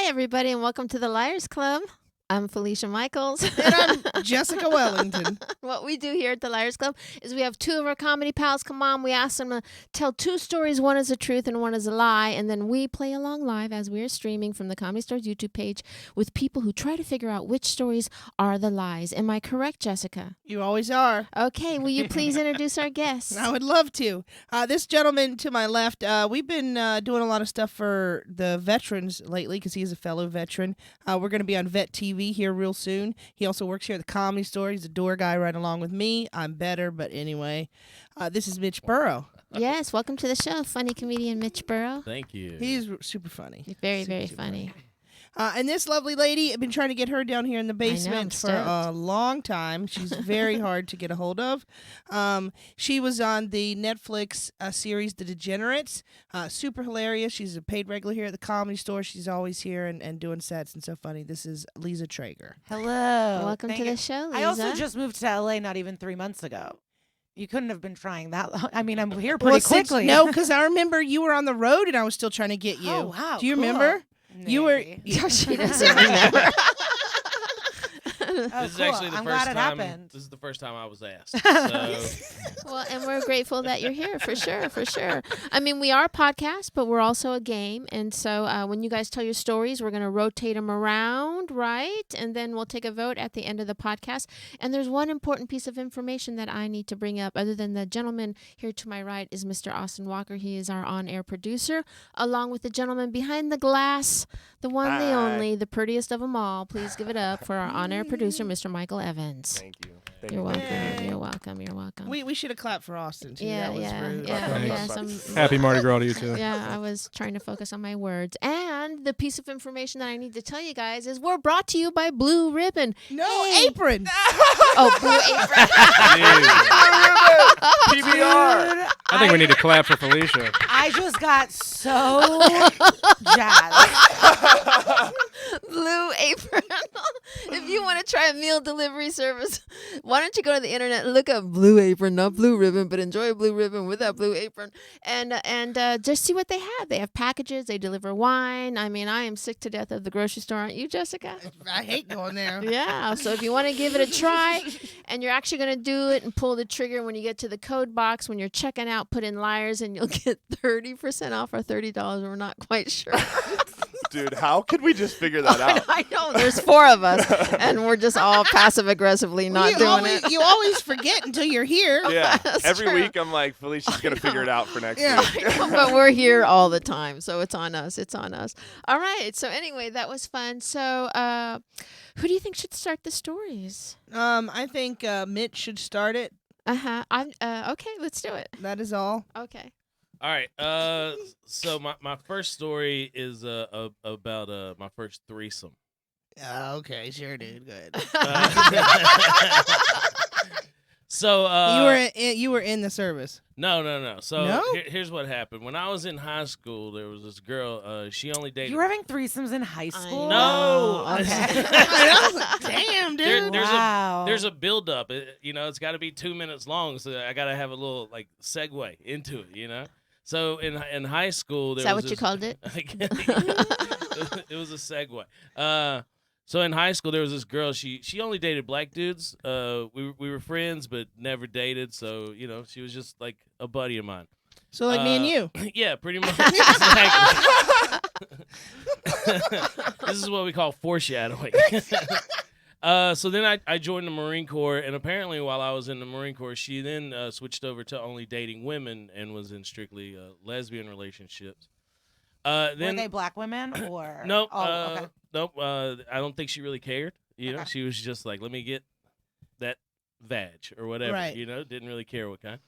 Hi, everybody, and welcome to the Liars Club. I'm Felicia Michaels. And I'm Jessica Wellington. What we do here at the Liars Club is we have two of our comedy pals come on. We ask them to tell two stories. One is the truth and one is a lie. And then we play along live as we are streaming from the Comedy Store's YouTube page with people who try to figure out which stories are the lies. Am I correct, Jessica? You always are. Okay, will you please introduce our guests? I would love to. This gentleman to my left, we've been doing a lot of stuff for the veterans lately because he's a fellow veteran. We're going to be on Vet TV here real soon. He also works here at the Comedy Store. He's a door guy right along with me. I'm better, but anyway. This is Mitch Burrow. Yes, welcome to the show, funny comedian Mitch Burrow. Thank you. He's super funny. Very, very funny. And this lovely lady, I've been trying to get her down here in the basement for a long time. She's very hard to get a hold of. She was on the Netflix series The Degenerates. Super hilarious. She's a paid regular here at the Comedy Store. She's always here and doing sets and so funny. This is Liza Treyger. Hello. Welcome to the show, Liza. I also just moved to LA not even 3 months ago. You couldn't have been trying that long. I mean, I'm here pretty quickly. No, because I remember you were on the road and I was still trying to get you. Oh, wow. Do you cool. remember? Maybe. You were. She doesn't remember. Oh, This is cool. actually the I'm first glad it time. happened. This is the first time I was asked. So. Well, and we're grateful that you're here, for sure, for sure. I mean, we are a podcast, but we're also a game. And so when you guys tell your stories, we're going to rotate them around, right? And then we'll take a vote at the end of the podcast. And there's one important piece of information that I need to bring up, other than the gentleman here to my right is Mr. Austin Walker. He is our on-air producer, along with the gentleman behind the glass, the one, the only, the prettiest of them all. Please give it up for our on-air producer, Mr. Michael Evans. Thank you. You're welcome. You're welcome. You're welcome. We should have clapped for Austin, too. Yeah, that was yeah, rude. yeah. Happy Mardi Gras to you, too. Yeah, I was trying to focus on my words. And the piece of information that I need to tell you guys is we're brought to you by Blue Ribbon. No, Hey. apron. Oh, Blue Apron. PBR. I think we need to clap for Felicia. I just got so jazzed. Blue Apron. If you want to try a meal delivery service, why don't you go to the internet and look up Blue Apron, not Blue Ribbon, but enjoy Blue Ribbon with that Blue Apron, and just see what they have. They have packages. They deliver wine. I mean, I am sick to death of the grocery store, aren't you, Jessica? I hate going there. Yeah, so if you want to give it a try and you're actually going to do it and pull the trigger when you get to the code box, when you're checking out, put in liars and you'll get 30% off or $30. We're not quite sure. Dude, how could we just figure that out? I know. There's 4 of us and we're just all passive-aggressively not doing it. You always forget until you're here. Yeah. That's Every true. week I'm like, Felicia's going to figure it out for next Yeah. week. I know, but we're here all the time, so it's on us. It's on us. All right. So anyway, that was fun. So who do you think should start the stories? I think Mitch should start it. I'm okay. Let's do it. That is all. Okay. All right. So my first story is about my first threesome. Okay, sure, dude. Good. So you were in the service. No. So No? here's what happened. When I was in high school, there was this girl. She only dated. You were having threesomes in high school? No. Okay. Damn, dude. Wow. There's a build up. It's got to be 2 minutes long, so I got to have a little like segue into it. So in high school, Is that what you called it? It was a segue. So in high school, there was this girl. She only dated black dudes. We were friends, but never dated. So she was just like a buddy of mine. So like me and you. Yeah, pretty much. Exactly. This is what we call foreshadowing. So then I joined the Marine Corps, and apparently while I was in the Marine Corps, she then switched over to only dating women and was in strictly lesbian relationships. Were they black women or? Nope. Okay. Nope. I don't think she really cared. She was just like, let me get that vag or whatever. Right. Didn't really care what kind.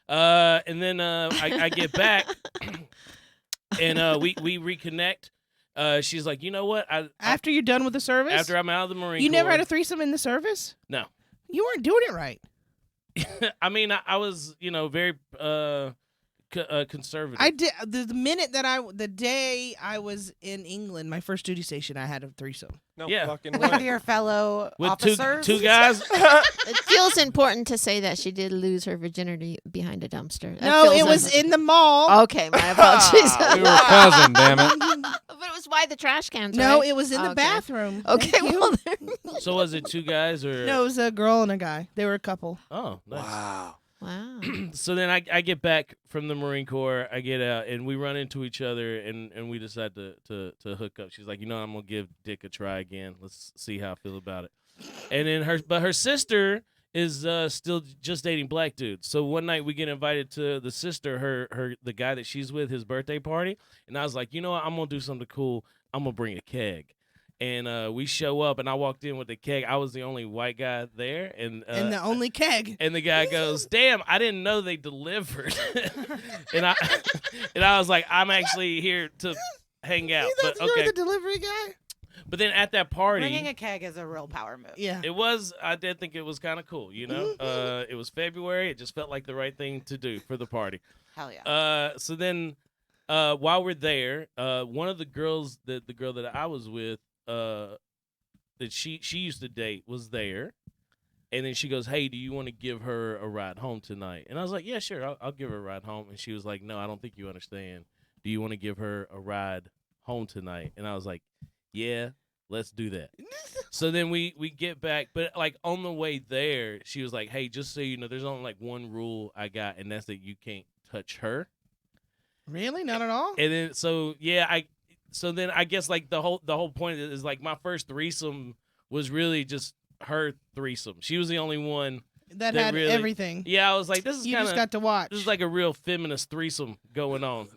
And then I get back, and we reconnect. She's like, you know what? After you're done with the service? After I'm out of the Marine Corps. You never had a threesome in the service? No. You weren't doing it right. I mean, I was, very conservative. I did the day I was in England, my first duty station, I had a threesome. No Yeah. fucking With way. your fellow With officers? two guys. It feels important to say that she did lose her virginity behind a dumpster. That No, feels it was important. in the mall. Okay, my apologies. We were cousin, damn it. But it was was by the trash cans, No, right? it was in the Okay. bathroom. Okay, Thank you. well, there. So was it two guys or? No, it was a girl and a guy. They were a couple. Oh, nice. Wow. Wow. So then I get back from the Marine Corps. I get out and we run into each other and we decide to hook up. She's like, I'm gonna give Dick a try again. Let's see how I feel about it. And then her sister is still just dating black dudes. So one night we get invited to the sister, the guy that she's with, his birthday party. And I was like, you know what? I'm gonna do something cool. I'm gonna bring a keg. And we show up, and I walked in with the keg. I was the only white guy there, and the only keg. And the guy goes, "Damn, I didn't know they delivered." and I was like, "I'm actually here to hang out." You But thought you okay. were the delivery guy? But then at that party, Bringing a keg is a real power move. Yeah. it was. I did think it was kind of cool. It was February. It just felt like the right thing to do for the party. Hell yeah. So then, while we're there, one of the girls the girl that I was with. That she used to date was there, and then she goes, "Hey, do you want to give her a ride home tonight?" And I was like, "Yeah, sure, I'll give her a ride home." And she was like, "No, I don't think you understand. Do you want to give her a ride home tonight?" And I was like, "Yeah, let's do that." So then we get back, but like on the way there, she was like, "Hey, just so you know, there's only like one rule I got, and that's that you can't touch her." Really? Not at all? And then So then I guess like the whole point is like my first threesome was really just her threesome. She was the only one that had really, everything. Yeah, I was like, this is You kind just of got to watch. this is like a real feminist threesome going on,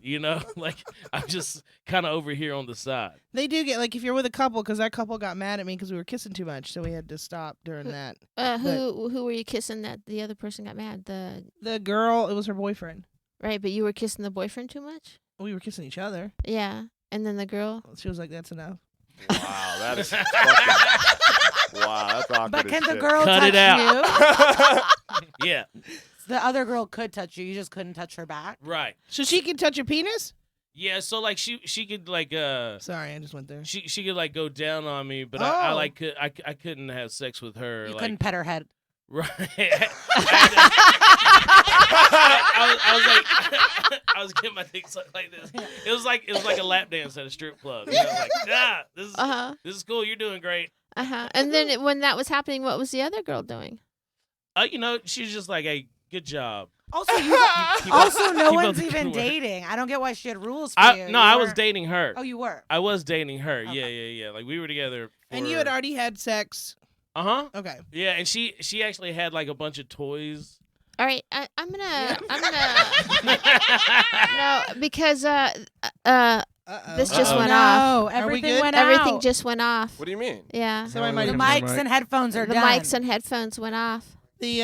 Like I'm just kind of over here on the side. They do get, like, if you're with a couple, because that couple got mad at me because we were kissing too much, so we had to stop during that. Who were you kissing that the other person got mad? The girl, it was her boyfriend. Right, but you were kissing the boyfriend too much? We were kissing each other. Yeah. And then the girl? She was like, that's enough. Wow, that is fucking... Wow, that's awkward. But can as the shit. girl Cut touch it out. you? Yeah, The other girl could touch you. You just couldn't touch her back. right. So she can touch your penis? Yeah, so like she could like Sorry, I just went there. she could like go down on me, but Oh. I couldn't have sex with her. You like, couldn't pet her head. Right. I was like, I was getting my dick sucked like this. It was like a lap dance at a strip club. Like, this is cool. You're doing great. And then when that was happening, what was the other girl doing? She was just like, hey, good job. Also, Keep no up one's the good even work. dating. I don't get why she had rules for you. No, You I was were- dating her. Oh, you were? I was dating her. Okay. Yeah. Like we were together. And you had already had sex. Uh-huh. Okay. Yeah, and she actually had like a bunch of toys. All right, I'm gonna no, because this just Uh-oh. went off. No, everything good? went Everything out. just went off. What do you mean? Yeah, Somebody might The have mics and headphones are the done. mics and headphones went off. the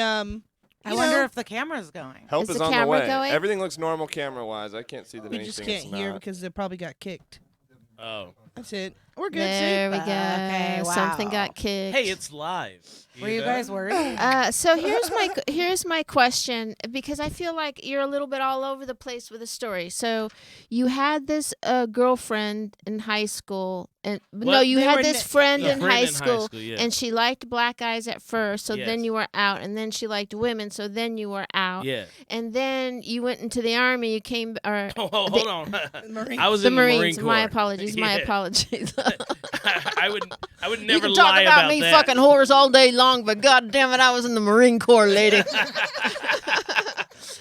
I wonder if the camera's going. Help Is is the on the camera way. going? Everything looks normal camera-wise. I can't see that we anything just can't is hear not. because they probably got kicked. Oh. That's it. We're good. There we go. Okay, Something wow. got kicked. Hey, it's live. Were you know? guys worried? So here's my question, because I feel like you're a little bit all over the place with the story. So you had this girlfriend in high school, and no, you They had were this ne- friend Yeah, in friend high in high school, school, yeah. and she liked black guys at first. So then Yes. you were out, and then she liked women. So then you were out, Yeah. and then you went into the army. You came or Oh, hold on. Marines. I was the in the Marines. Marine Corps. My apologies. My Yeah. apologies. I would You never can talk lie about me that. fucking whores all day long, but god damn it, I was in the Marine Corps, lady.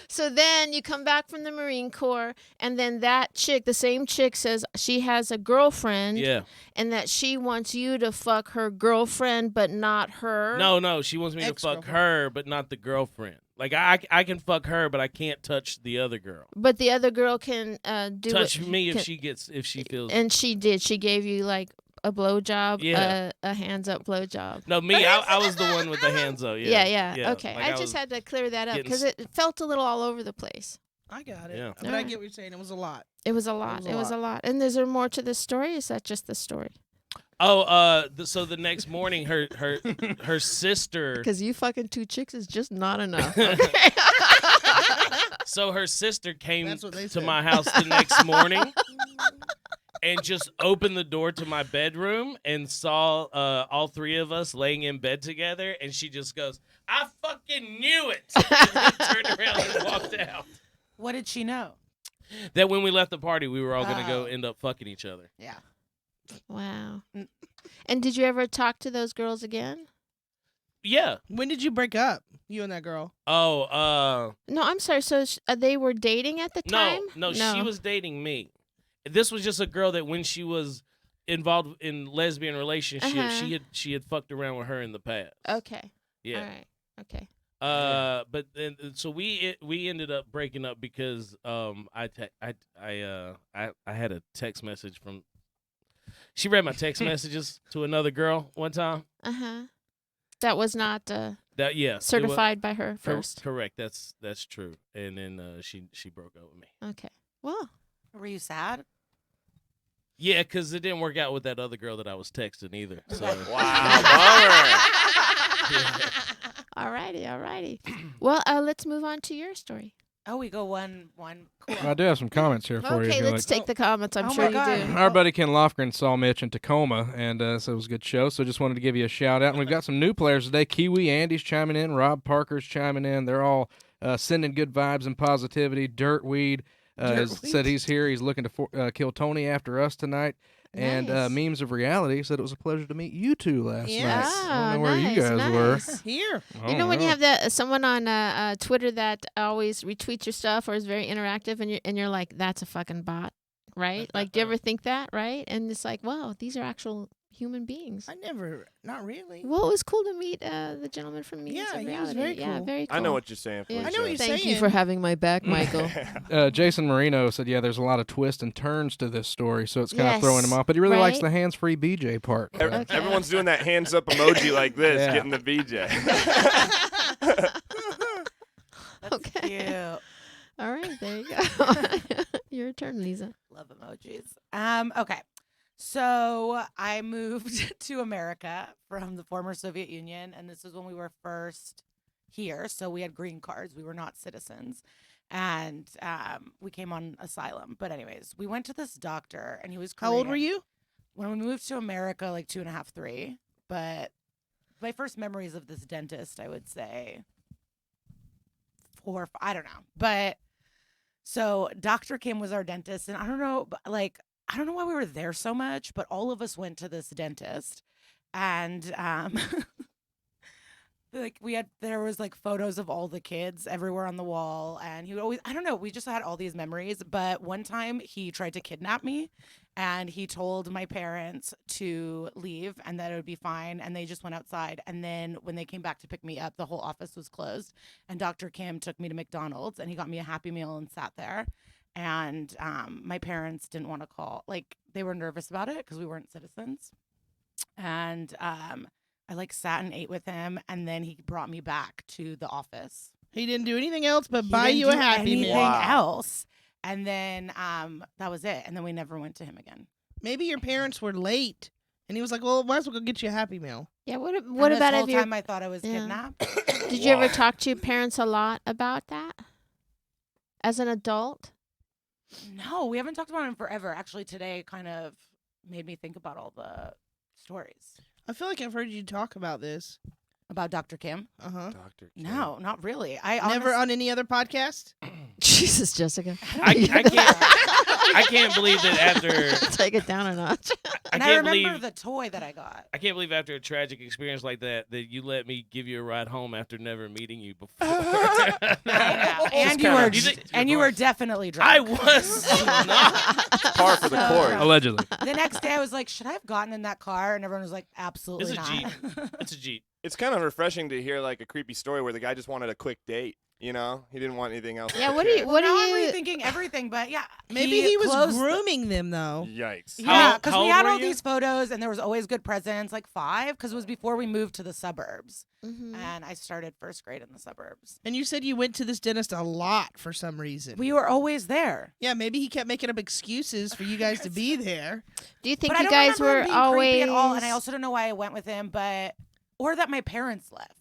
So then you come back from the Marine Corps, and then that chick, the same chick, says she has a girlfriend, Yeah. and that she wants you to fuck her girlfriend, but not her. No, she wants me to fuck Ex-girlfriend. her, but not the girlfriend. Like I can fuck her, but I can't touch the other girl. But the other girl can do Touch it, me if can- she feels. And she did. She gave you like a blowjob, Yeah. a hands up blowjob. No, me. I was the one with the hands up. Yeah, Yeah. Okay, Like, I was just had to clear that up getting because it felt a little all over the place. I got it. Yeah. But I Alright. get what you're saying. It was a lot. It was a lot. It was a lot. And is there more to this story? Is that just the story? Oh, so the next morning, her sister. Because you fucking two chicks is just not enough. So her sister came That's what they to said. my house the next morning and just opened the door to my bedroom and saw all three of us laying in bed together. And she just goes, I fucking knew it. And then turned around and walked out. What did she know? That when we left the party, we were all going to go Oh. end up fucking each other. Yeah. Wow. And did you ever talk to those girls again? Yeah. When did you break up? You and that girl? Oh, No, I'm sorry. So they were dating at the time? no, she was dating me. This was just a girl that when she was involved in lesbian relationship, she had fucked around with her in the past. Okay. Yeah. All right. Okay. But then so we ended up breaking up because I had a text message from. She read my text messages to another girl one time. That was not certified by her first. Correct. That's true. And then she broke up with me. Okay. Well, Were you sad? Yeah, because it didn't work out with that other girl that I was texting either. So. Wow, bummer. Alrighty. Well, let's move on to your story. Oh, we go one. Cool. I do have some comments here for you. Okay, if you let's like. take the comments. I'm Oh sure my you God. do. Our buddy Ken Lofgren saw Mitch in Tacoma, and so it was a good show. So just wanted to give you a shout out. And we've got some new players today. Kiwi Andy's chiming in. Rob Parker's chiming in. They're all sending good vibes and positivity. Dirtweed said he's here. He's looking to kill Tony after us tonight. And Nice. Memes of Reality said it was a pleasure to meet you two last Yes. night. I don't know where nice, you guys were. nice. Here. You know when you have someone on Twitter that always retweets your stuff or is very interactive, and you're like, that's a fucking bot, right? Like, do you ever think that, right? And it's like, wow, these are actual human beings. Not really. Well, it was cool to meet the gentleman from Memes Yeah, of he was Reality. very Yeah, cool. very cool. I know what you're saying. Yeah. I know what you're Thank you saying. for having my back, Michael. Jason Marino said, yeah, there's a lot of twists and turns to this story, so it's kind of Yes, throwing him off. But he really likes right? the hands-free BJ part. Okay. Everyone's doing that hands up emoji like this, Yeah. getting the BJ. Okay. Cute. All right, there you go. Your turn, Liza. Love emojis. Okay. So I moved to America from the former Soviet Union, and this was when we were first here. So we had green cards. We were not citizens. And we came on asylum. But anyways, we went to this doctor, and he was Korean. How old were you? When we moved to America, like 2.5, 3. But my first memories of this dentist, I would say 4, 5, I don't know. But so Dr. Kim was our dentist, and I don't know why we were there so much, but all of us went to this dentist, and there was like photos of all the kids everywhere on the wall, and he would always, I don't know, we just had all these memories. But one time he tried to kidnap me, and he told my parents to leave and that it would be fine, and they just went outside. And then when they came back to pick me up, the whole office was closed, and Dr. Kim took me to McDonald's, and he got me a Happy Meal and sat there. And my parents didn't want to call. Like, they were nervous about it because we weren't citizens. And I sat and ate with him, and then he brought me back to the office. He didn't do anything else but He buy didn't you a do Happy anything Meal. else. And then that was it. And then we never went to him again. Maybe your parents were late, and he was like, "Well, might as well go get you a Happy Meal." Yeah. What And about this whole if your time I thought I was Yeah. kidnapped. Did you ever talk to your parents a lot about that as an adult? No, we haven't talked about him forever. Actually, today kind of made me think about all the stories I feel like I've heard you talk about this. about Dr. Kim. Dr. Kim. No, not really. Never on any other podcast. Jesus, Jessica. I can't believe that after Take it down a notch. And I can't remember believe the toy that I got. I can't believe after a tragic experience like that you let me give you a ride home after never meeting you before. And you were definitely drunk. I was not. Par for the course. Allegedly. The next day, I was like, "Should I have gotten in that car?" And everyone was like, "Absolutely It's a not." Jeep. It's a Jeep. It's kind of refreshing to hear like a creepy story where the guy just wanted a quick date. You know, he didn't want anything else. Yeah, to what do you- care. what Now do I'm you- rethinking everything, but yeah, Maybe he was closed the- grooming them though. Yikes. Yeah, because How we old had were all you? these photos, and there was always good presents, like 5, because it was before we moved to the suburbs, Mm-hmm. and I started first grade in the suburbs. And you said you went to this dentist a lot for some reason. We were always there. Yeah, maybe he kept making up excuses for you guys to be there. Do you think But I you don't guys remember him were being always creepy at all, and I also don't know why I went with him, or that my parents left.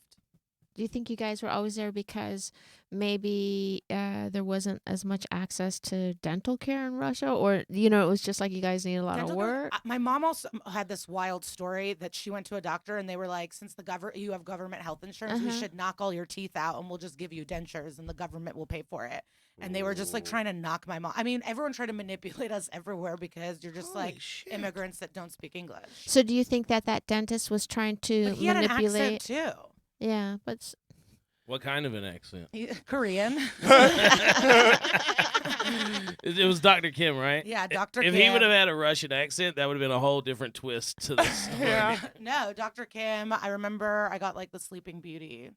do you think you guys were always there because maybe there wasn't as much access to dental care in Russia, or it was just like you guys needed a lot of work? My mom also had this wild story that she went to a doctor and they were like, since you have government health insurance, we should knock all your teeth out and we'll just give you dentures and the government will pay for it. And they were just like trying to knock my mom. I mean, everyone tried to manipulate us everywhere because you're just immigrants that don't speak English. So do you think that dentist was trying to But he had manipulate? an accent too. Yeah, but What kind of an accent? Korean. It was Dr. Kim, right? Yeah, Dr. If Kim. he would have had a Russian accent, that would have been a whole different twist to the story. No, Dr. Kim. I remember I got like the Sleeping Beauty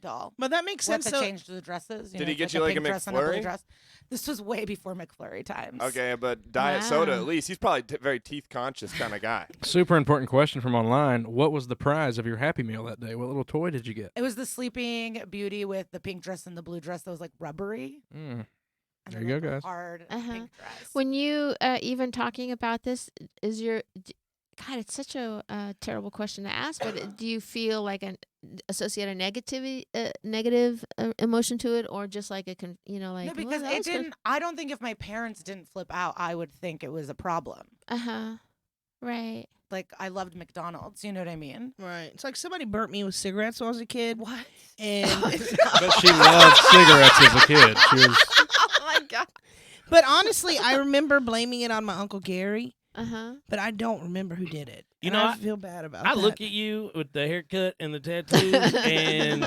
doll. But that makes sense. What, that changed the dresses. Did he get like you like a pink dress and a blue McFlurry? dress. This was way before McFlurry times. Okay, but diet soda Wow. at least. He's probably very teeth conscious kind of guy. Super important question from online. What was the prize of your Happy Meal that day? What little toy did you get? It was the Sleeping Beauty with the pink dress and the blue dress that was like rubbery. Mm. And There then, you like, go, a guys. Hard pink dress. when you even talking about this, is your God? It's such a terrible question to ask, but do you feel like associate a negative emotion to it, or just like like no, because well, it didn't. I don't think if my parents didn't flip out, I would think it was a problem. Right. Like I loved McDonald's. You know what I mean? Right. It's like somebody burnt me with cigarettes when I was a kid. What? And But she loved cigarettes as a kid. She was Oh my God. but honestly, I remember blaming it on my Uncle Gary, but I don't remember who did it. You And know, I feel bad about I that. look at you with the haircut and the tattoos, and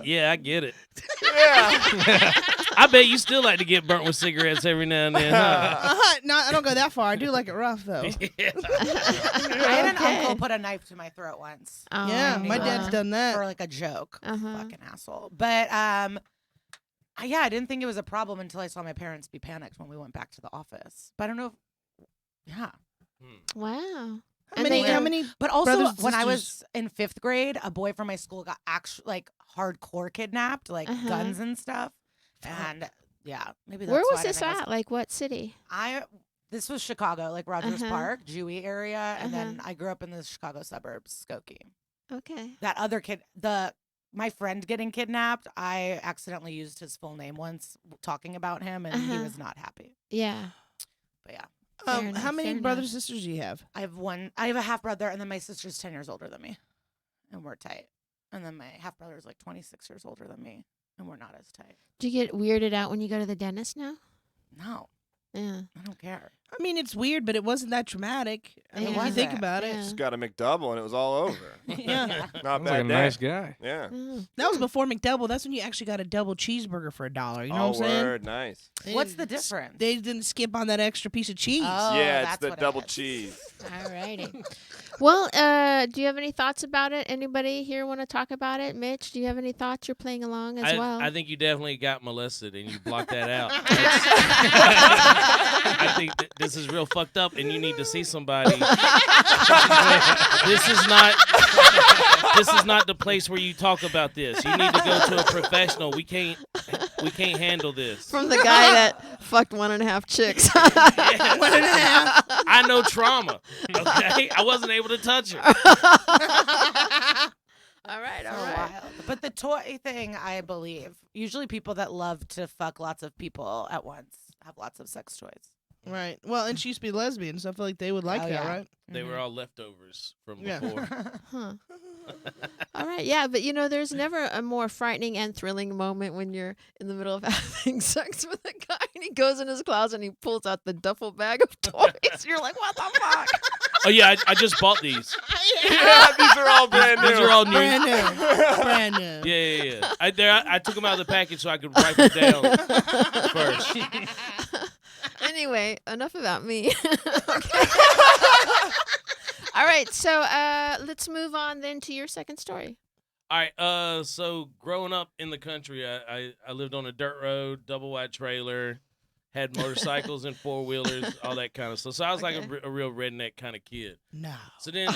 yeah, I get it. Yeah. I bet you still like to get burnt with cigarettes every now and then, huh? No, I don't go that far. I do like it rough though. Yeah. I had an uncle put a knife to my throat once Oh, Yeah, my dad's done for that. like a joke. Uh-huh. Fucking asshole. But yeah, I didn't think it was a problem until I saw my parents be panicked when we went back to the office. But I don't know. Yeah. Wow. How And many? But also, Brothers and when I sisters. was in 5th grade, a boy from my school got actually like hardcore kidnapped, like guns and stuff. And yeah, maybe that's Where why was I this didn't think it at? Like what city? This was Chicago, like Rogers Uh-huh. Park, Dewey area, and then I grew up in the Chicago suburbs, Skokie. Okay. That other kid, my friend getting kidnapped, I accidentally used his full name once talking about him, and he was not happy. Yeah. But yeah, Fair enough, How many fair brothers and sisters do you have? I have a half brother, and then my sister's 10 years older than me, and we're tight. And then my half brother is like 26 years older than me, and we're not as tight. Do you get weirded out when you go to the dentist now? No, Yeah. I don't care. I mean, it's weird, but it wasn't that traumatic. I mean, It if you think wasn't. about it. Yeah. Just got a McDouble and it was all over. Yeah. Not sounds bad like a day. nice guy. Yeah. Oh. That was before McDouble. That's when you actually got a double cheeseburger for $1. You know Oh, what I'm saying? word. Nice. They What's the didn't- difference? They didn't skip on that extra piece of cheese. Oh, yeah, it's that's the what it double is. cheese. All righty. Well, do you have any thoughts about it? Anybody here want to talk about it? Mitch, do you have any thoughts? You're playing along as well. I think you definitely got molested and you blocked that out. I think this is real fucked up and you need to see somebody. This is not the place where you talk about this. You need to go to a professional. We can't handle this. From the guy that fucked 1.5 chicks. Yeah. 1.5. I know trauma. Okay, I wasn't able to touch her. All right, So all right. wild. But the toy thing, I believe, usually people that love to fuck lots of people at once have lots of sex toys. Right. Well, and she used to be lesbian, so I feel like they would like Oh, that, yeah. right? They were all leftovers from Yeah. before. Huh. All right, yeah, but there's never a more frightening and thrilling moment when you're in the middle of having sex with a guy and he goes in his closet and he pulls out the duffel bag of toys. You're like, what the fuck? Oh yeah, I just bought these. Yeah, these are all brand new. These are all new. Brand new. Brand new. Yeah. I took them out of the package so I could write it down first. Anyway, enough about me. Okay. All right, so let's move on then to your second story. All right. So growing up in the country, I lived on a dirt road, double wide trailer, had motorcycles and 4-wheelers, all that kind of stuff. So I was like a real redneck kind of kid. No. So then,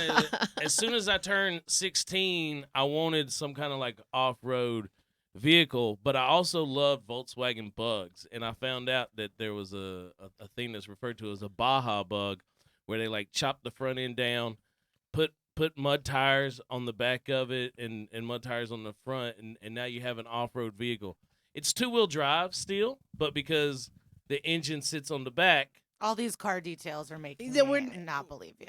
as soon as I turned 16, I wanted some kind of like off-road vehicle, but I also loved Volkswagen Bugs, and I found out that there was a thing that's referred to as a Baja Bug, where they like chop the front end down, put put mud tires on the back of it and mud tires on the front, and now you have an off-road vehicle. It's 2-wheel drive still, but because the engine sits on the back. All these car details are making That me we're- not believe you.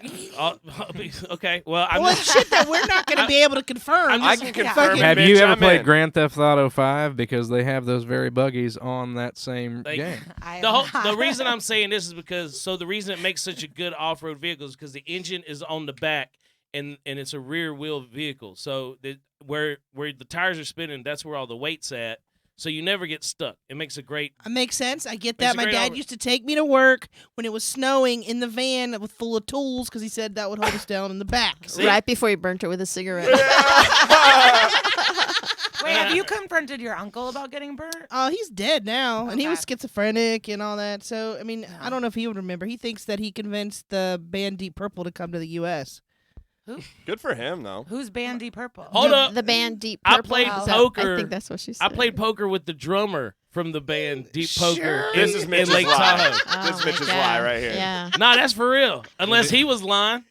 Okay, well, I'm Well, just, it's shit that we're not going to be able to confirm. I can confirm. Have Mitch, you ever I'm played in. Grand Theft Auto 5? Because they have those very buggies on that same Like- game. the reason I'm saying this is because the reason it makes such a good off-road vehicle is because the engine is on the back and it's a rear-wheel vehicle. So where the tires are spinning, that's where all the weight's at. So you never get stuck. It makes a great. It makes sense. I get Makes that. a My great dad over- used to take me to work when it was snowing in the van that was full of tools because he said that would hold us down in the back. See? Right before he burnt her with a cigarette. Wait, have you confronted your uncle about getting burnt? Oh, he's dead now, and he was Okay. schizophrenic and all that. So, I mean, I don't know if he would remember. He thinks that he convinced the band Deep Purple to come to the U.S. Good for him, though. Who's Bandy Purple? Hold up. The band Deep I Purple. played I poker. think that's what she said. I played poker with the drummer from the band Deep Poker Sure. in, This is in Mitch's Lake lie. Tahoe. Oh This is my Mitch's God. lie right here. Yeah. Nah, that's for real. Unless he was lying.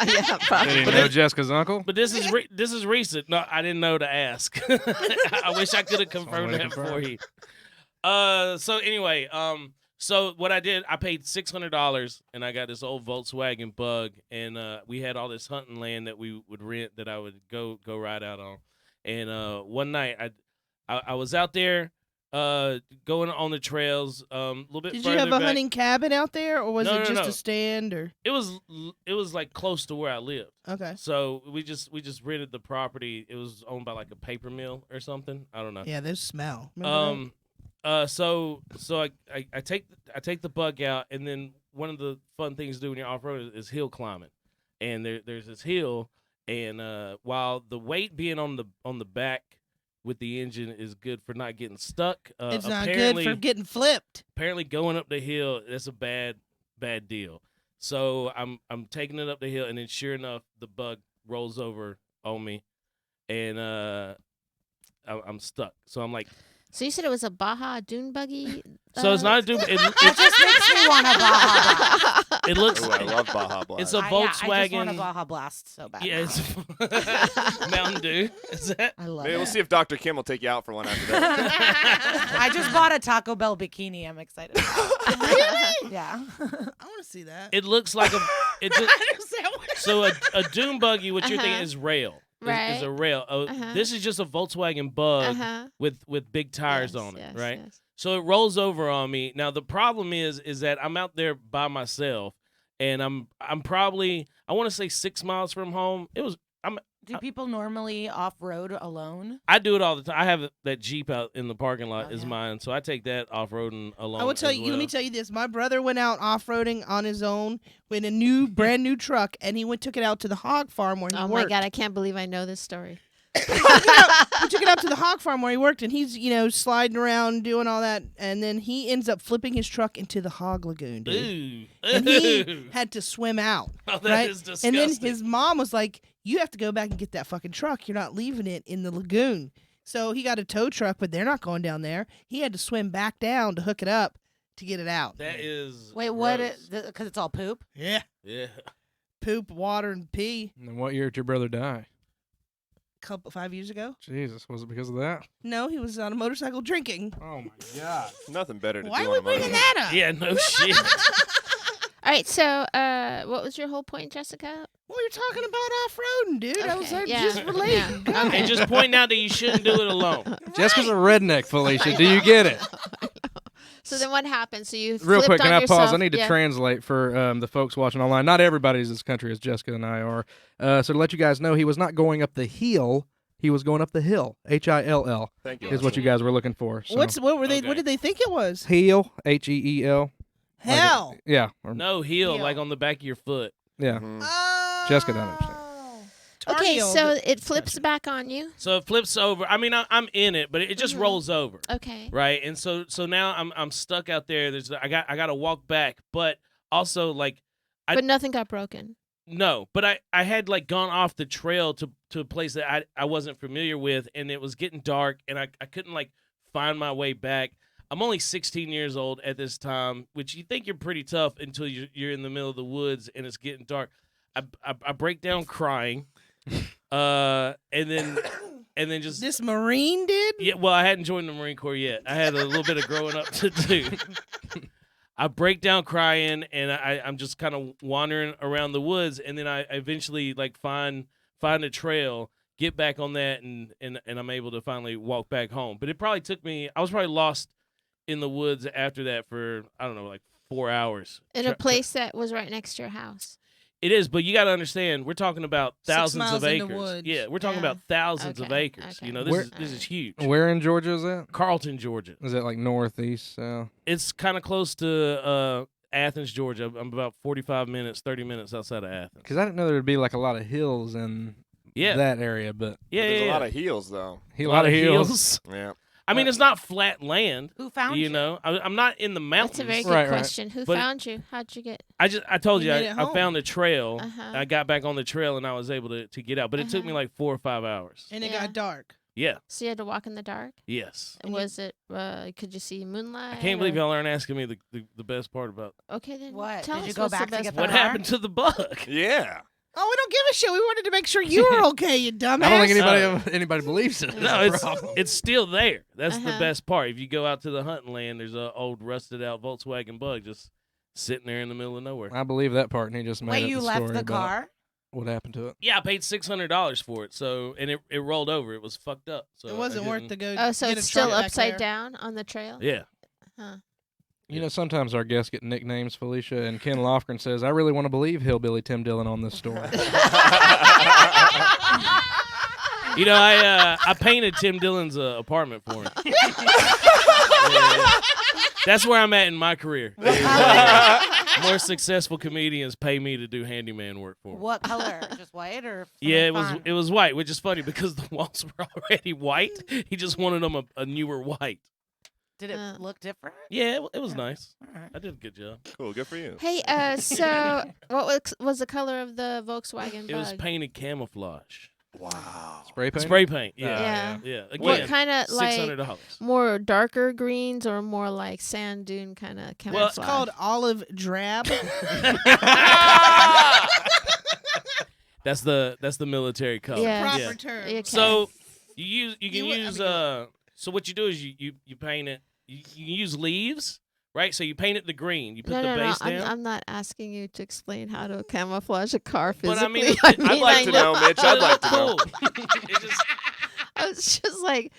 Yeah, probably. Did he know Jessica's uncle? But this is recent. No, I didn't know to ask. I wish I could have confirmed Only that for confirmed. you. So anyway, so what I did, I paid $600 and I got this old Volkswagen Bug, and we had all this hunting land that we would rent that I would go ride out on. And one night I was out there going on the trails a little bit Did further you have a back. hunting cabin out there, or was No, it no, just no. a stand? Or It was like close to where I lived. okay, So we just rented the property. It was owned by like a paper mill or something. I don't know. yeah, there's smell. Remember So I take the Bug out, and then one of the fun things to do when you're off road is hill climbing, and there's this hill, and while the weight being on the back with the engine is good for not getting stuck, that? It's not apparently good for getting flipped. apparently going up the hill, that's a bad deal. So I'm taking it up the hill, and then sure enough, the Bug rolls over on me, and I'm stuck. So I'm like, So you said it was a Baja dune buggy? so it's not a dude. That just makes me want a Baja Blast. It looks. Ooh, I love Baja Blast. It's a I just want a Volkswagen. Baja Blast so bad. Yeah, now. it's Mountain Dew. Is that? I love Maybe we'll it. see if Dr. Kim will take you out for one after that. I just bought a Taco Bell bikini. I'm excited. Really? Yeah. I want to see that. It looks like a. It's a, I don't see how- so a dune buggy. What you're thinking Uh-huh. is rail. Is Right. a rail. Uh-huh. This is just a Volkswagen Bug Uh-huh. with big tires Yes, on it, yes, right? yes. So it rolls over on me. Now the problem is that I'm out there by myself, and I'm probably, I want to say 6 miles from home. Do people normally off road alone? I do it all the time. I have that Jeep out in the parking lot Oh, is yeah. mine, so I take that off roading alone. I will tell as you. well. Let me tell you this. My brother went out off roading on his own in a brand new truck, and he took it out to the hog farm where he Oh my worked. God, I can't believe I know this story. He took it out to the hog farm where he worked, and he's sliding around doing all that, and then he ends up flipping his truck into the hog lagoon, dude. Ooh. And he had to swim out. Oh, that right? is And then disgusting. his mom was like, "You have to go back and get that fucking truck. You're not leaving it in the lagoon." So he got a tow truck, but they're not going down there. He had to swim back down to hook it up to get it out. That is. Wait, what? gross. Because it's all poop? Yeah, Yeah. poop, water, and pee. And what year did your brother die? 5 years ago. Jesus, was it because of that? No, he was on a motorcycle drinking. Oh my God! Nothing better to Why do are we on a bringing motorcycle. that up? Yeah. No shit. All right, so what was your whole point, Jessica? Well, you're talking about off-roading, dude. I was Okay, like, yeah, just relating. yeah, okay. And just pointing out that you shouldn't do it alone. Jessica's a redneck, Felicia. Do you get it? So then what happened? So you Real flipped quick, on can I yourself. pause? I need to Yeah. translate for the folks watching online. Not everybody's as country as Jessica and I are. So to let you guys know, he was not going up the hill. He was going up the hill. Hill Thank you. is what you guys were looking for. So. What were they? Okay. What did they think it was? heel? Heel. Hell. Yeah. Or- No heel, Heel. like on the back of your foot. Yeah. Mhm. Oh. Jessica doesn't understand. Okay, Tardio. so it flips back on you. So it flips over. I mean, I'm in it, but it just Mhm. rolls over. Okay. Right, and so now I'm stuck out there. I got to walk back, but also like But nothing got broken. no, but I had like gone off the trail to a place that I wasn't familiar with, and it was getting dark, and I couldn't like find my way back. I'm only 16 years old at this time, which you think you're pretty tough until you're in the middle of the woods and it's getting dark. I break down crying, and then just This Marine did? yeah. Well, I hadn't joined the Marine Corps yet. I had a little bit of growing up to do. I break down crying, and I'm just kind of wandering around the woods, and then I eventually like find a trail, get back on that, and I'm able to finally walk back home. But it probably took me. I was probably lost in the woods after that for I don't know, like 4 hours. In a place that was right next to your house. It is, but you got to understand, we're talking about 6 thousands miles of in acres. the woods. Yeah, we're talking Yeah. about thousands of Okay, acres. okay. You know, Where- this is huge. Where in Georgia is that? Carlton, Georgia. Is it like northeast, south? It's kind of close to Athens, Georgia. I'm about 30 minutes outside of Athens. Because I didn't know there would be like a lot of hills in Yeah. that area, but Yeah, There's yeah, a lot of heels though. a lot of hills. Yeah. I mean, it's not flat land. Who found You know, I'm not in the mountains. That's a very good Right, right. question. Who But- found you? How'd you get? I told You you, made it I home. found a trail. Uh-huh. I got back on the trail and I was able to get out, but it took me Uh-huh. like 4 or 5 hours. And it Yeah. got dark. Yeah. So you had to walk in the dark. Yes. And you- Was it? Could you see moonlight? I can't believe or- y'all aren't asking me the best part about Okay, then What? Tell Did you us go what's back the to best get the what part. car? happened to the bug. Yeah. Oh, we don't give a shit. We wanted to make sure you were okay, you dumbass. I don't think Uh, anybody believes it. No, That's the it's problem. it's still there. That's the Uh-huh. best part. If you go out to the hunting land, there's a old rusted out Volkswagen Bug just sitting there in the middle of nowhere. I believe that part, and he just made Wait, up you the left story the about car? what happened to it. Yeah, I paid $600 for it. So and it rolled over. It was fucked up. So It wasn't I worth the didn't- go. Oh, so get it's a truck still back upside there. down on the trail. Yeah. Huh. You know, sometimes our guests get nicknames, Felicia, and Ken Lofgren says, I really want to believe Hillbilly Tim Dillon on this story. You know, I painted Tim Dillon's apartment for him. Yeah. That's where I'm at in my career. More successful comedians pay me to do handyman work for them. What color? Just white or? Yeah, something it was white, which is funny because the walls were already white. He just wanted them a newer white. Did it look different? Yeah, it was nice. All right. I did a good job. Cool. Good for you. Hey, so what was the color of the Volkswagen It was Bug? painted camouflage. Wow. Spray paint? Spray paint. Yeah. Yeah. Yeah. What Again, kind of like $600. more darker greens or more like sand dune kind of camouflage? It's called olive drab. That's the military color. Yeah. Proper Yeah. term. Okay. So you can You would- I use mean- so what you do is you paint it. You can use leaves, right? So you paint it the green. You put no, the no, base no. down. I'm not asking you to explain how to camouflage a car But physically. I mean, I'd like to know, Mitch. I'd like to know. It just, I was just like,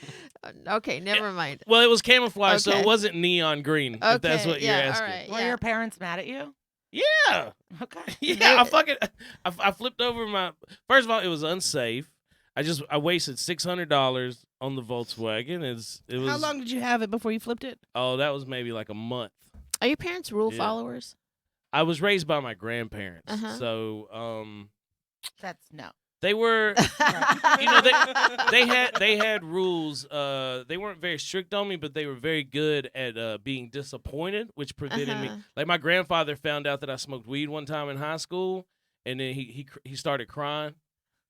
okay, never mind. well, it was camouflage, so Okay. it wasn't neon green. Okay, If that's what yeah, you're asking. all right. Were Yeah. your parents mad at you? Yeah. Okay. Yeah, I flipped over my. First of all, it was unsafe. I wasted $600 on the Volkswagen. It was How long did you have it before you flipped it? Oh, that was maybe like a month. Are your parents rule Yeah. followers? I was raised by my grandparents, Uh-huh. so That's no. they were. You know, they had rules. They weren't very strict on me, but they were very good at being disappointed, which prevented me. Uh-huh. Like my grandfather found out that I smoked weed one time in high school, and then he started crying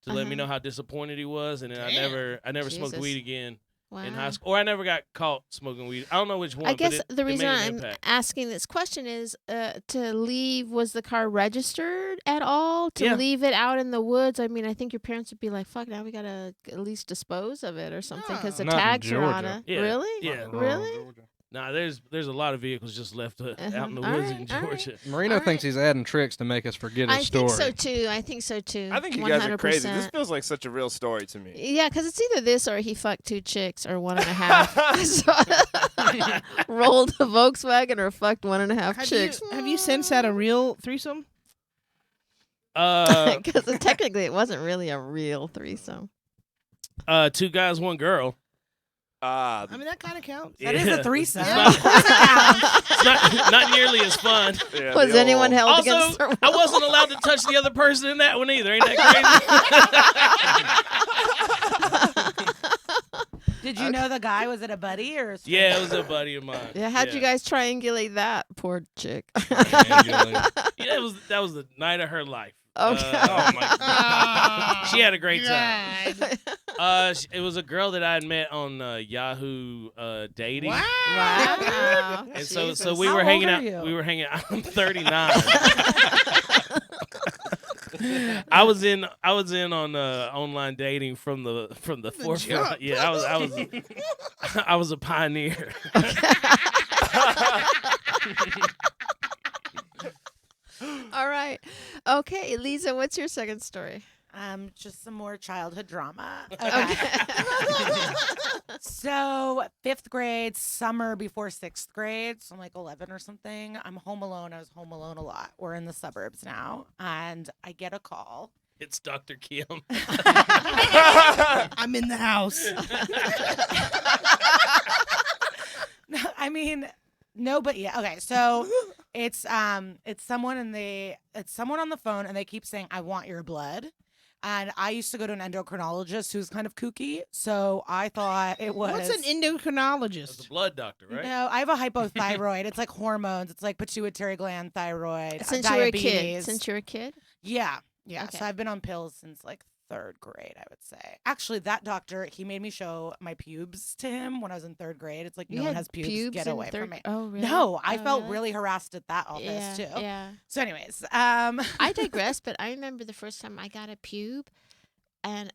to let me Uh-huh. know how disappointed he was, and then I Damn. never smoked Jesus. weed again Wow. in high school, or I never got caught smoking weed. I don't know which one. I but guess it- the it reason made an I'm impact. asking this question is to leave. Was the car registered at all? To Yeah. leave it out in the woods? I mean, I think your parents would be like, "Fuck, now we gotta at least dispose of it or something because the Not in tags are on Georgia. it." Yeah. Really? Yeah. Really? Nah, there's a lot of vehicles just left out in the All woods right, in all right. Georgia. Marino All thinks he's adding tricks to make us forget his I story. think so too. I think so too. I think you guys are crazy. This 100%. feels like such a real story to me. Yeah, because it's either this or he fucked 2 chicks or 1.5. So, rolled a Volkswagen or fucked 1.5 chicks. Have you since had a real threesome? Because technically it wasn't really a real threesome. 2 guys, 1 girl. I mean, that kind of counts. That is a threesome. It's not nearly as fun. Yeah, Was the anyone old- held Also, against their will? I wasn't allowed to touch the other person in that one either. Ain't that crazy? Did you know the guy? Was it a buddy or? A Yeah, it was a buddy of mine. Yeah, how'd you guys triangulate that, poor chick? Yeah, that was the night of her life. Okay. Oh my god. She had a great time. God. It was a girl that I had met on Yahoo dating. Wow. Wow. And so Jesus. we How were old hanging are out. you? We were hanging out. I'm 39. I was in on online dating from the forefront. jump. Yeah, I was a pioneer. All right. Okay, Liza, what's your second story? Just some more childhood drama. Okay. So 5th grade, summer before 6th grade, so I'm like 11 or something. I'm home alone. I was home alone a lot. We're in the suburbs now, and I get a call. It's Dr. Kim. I'm in the house. I mean, no, but yeah. Okay, so it's someone on the phone, and they keep saying, "I want your blood." And I used to go to an endocrinologist who's kind of kooky, so I thought it was. What's an That's a endocrinologist? blood doctor, right? No, I have a hypothyroid. It's like hormones. It's like pituitary gland, thyroid, Since you were a diabetes. kid. Since you were a kid? Yeah. Okay. So I've been on pills since like 3rd grade, I would say. Actually, that doctor, he made me show my pubes to him when I was in 3rd grade. It's like, You no one had has pubes. Get in away third- from me. Oh, really? No, I Oh, felt really? really harassed at that office Yeah, too. yeah. So, anyways, I digress, but I remember the first time I got a pube, and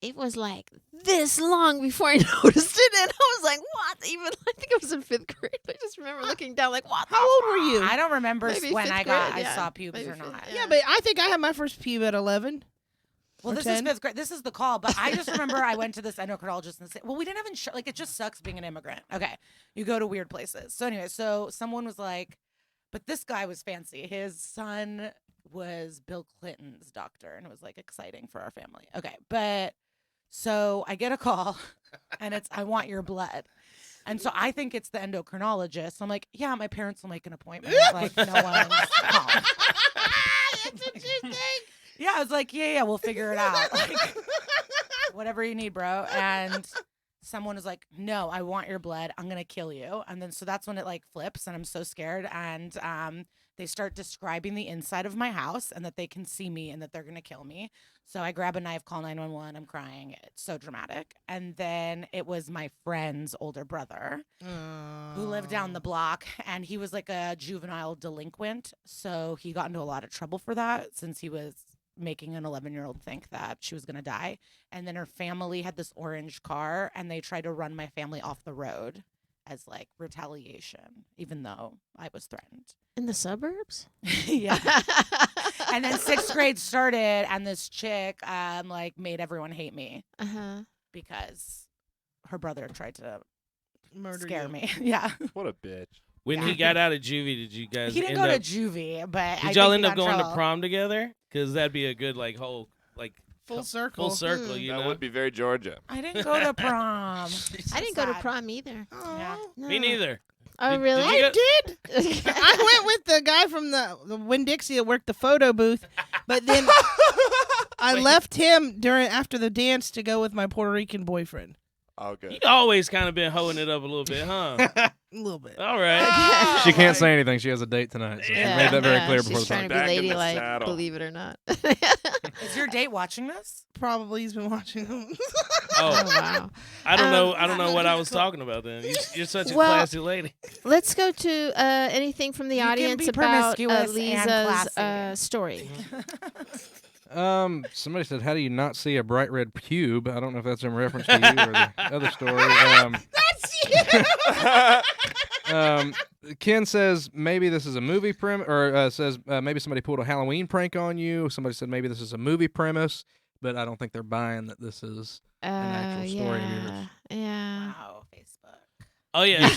it was like this long before I noticed it, and I was like, "What?" Even I think I was in 5th grade. I just remember looking down, like, "What? How old were you? I don't remember Maybe when 5th I grade, saw pubes Maybe or fifth- not. Yeah, but I think I had my first pube at 11. Well, Or this 10? is 5th grade. This is the call, but I just remember I went to this endocrinologist and said, well, we didn't have insurance. Like, it just sucks being an immigrant. Okay. You go to weird places. So, anyway, so someone was like, but this guy was fancy. His son was Bill Clinton's doctor, and it was like exciting for our family. Okay. But so I get a call, and it's, I want your blood. And so I think it's the endocrinologist. I'm like, yeah, my parents will make an appointment. Like, no one's calling. That's what you think? Yeah, I was like, yeah, we'll figure it out. Like, whatever you need, bro. And someone was like, no, I want your blood. I'm going to kill you. And then so that's when it like flips, and I'm so scared. And they start describing the inside of my house and that they can see me and that they're going to kill me. So I grab a knife, call 911. I'm crying. It's so dramatic. And then it was my friend's older brother who lived down the block, and he was like a juvenile delinquent. So he got into a lot of trouble for that, since he was making an 11-year-old think that she was going to die. And then her family had this orange car, and they tried to run my family off the road as like retaliation, even though I was threatened. In the suburbs? Yeah. And then 6th grade started, and this chick like made everyone hate me because her brother tried to Murder scare you. me. Yeah. What a bitch. When he got out of juvie, did you guys He didn't end go up, to juvie, but did I y'all think end he up got in going to trouble. prom together? Because that'd be a good like whole like Full circle. full circle, you That know. would be very Georgia. I didn't go to prom. I didn't go to Sad. prom either. Yeah. No. Me neither. Oh, Did- really? did you I go- did. I went with the guy from the Winn-Dixie that worked the photo booth, but then I left him after the dance to go with my Puerto Rican boyfriend. Oh, good. You always kind of been hoeing it up a little bit, huh? A little bit. All right. She can't say anything. She has a date tonight. So she made that very clear before She's the trying time. to be Back in the ladylike, saddle. believe it or not. Is your date watching this? Probably he's been watching him. Oh, Oh, wow. I don't know. I don't know what I was talking about then. You're such a Well- classy lady. Let's go to anything from the You can audience be about promiscuous and Liza's classy. story. Somebody said, "How do you not see a bright red pube?" I don't know if that's in reference to you or the other story. Ken says maybe this is a movie says maybe somebody pulled a Halloween prank on you. Somebody said maybe this is a movie premise, but I don't think they're buying that this is an actual story of yours. Yeah. Wow, Facebook. Oh yeah.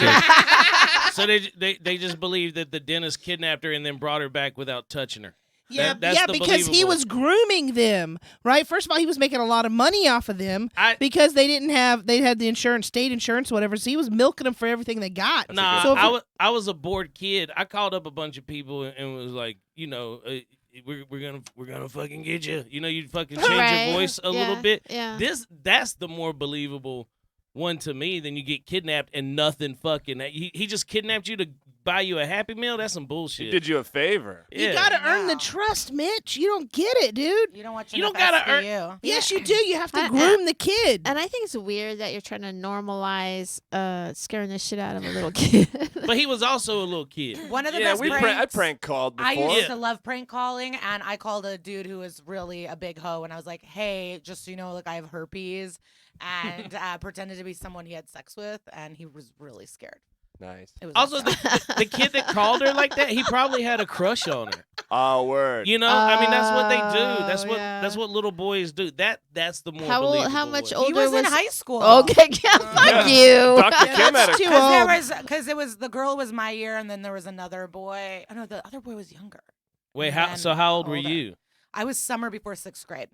So they just believe that the dentist kidnapped her and then brought her back without touching her. Yeah, That's the because he believable. was grooming them, right? First of all, he was making a lot of money off of them because they had the insurance, state insurance, whatever. So he was milking them for everything they got. Nah, So I was a bored kid. I called up a bunch of people and was like, you know, we're gonna fucking get you. You know, you fucking change Right. your voice a little Yeah, bit. yeah. That's the more believable one to me than you get kidnapped and nothing fucking. He just kidnapped you to buy you a Happy Meal, that's some bullshit. He did you a favor. Yeah. You gotta earn the No. trust, Mitch. You don't get it, dude. You don't watch You don't enough gotta earn- SVU. Yes, you do. You have to I- groom the kid. And I think it's weird that you're trying to normalize scaring the shit out of a little kid. But he was also a little kid. One of the Yeah, best I pranks. prank called before. I used Yeah. to love prank calling, and I called a dude who was really a big hoe, and I was like, "Hey, just so you know, like I have herpes," and pretended to be someone he had sex with, and he was really scared. Nice. It was Also, awesome. the kid that called her like that, he probably had a crush on her. Oh, word. You know, I mean, that's what they do. That's Oh, what yeah. that's what little boys do. That's the more How old? believable How much way. older he was in high school. Okay, yeah, fuck you. Dr. Kim had a Too Because old. because it was the girl was my year, and then there was another boy. Oh no, the other boy was younger. Wait, and so how old were older. you? I was summer before 6th grade.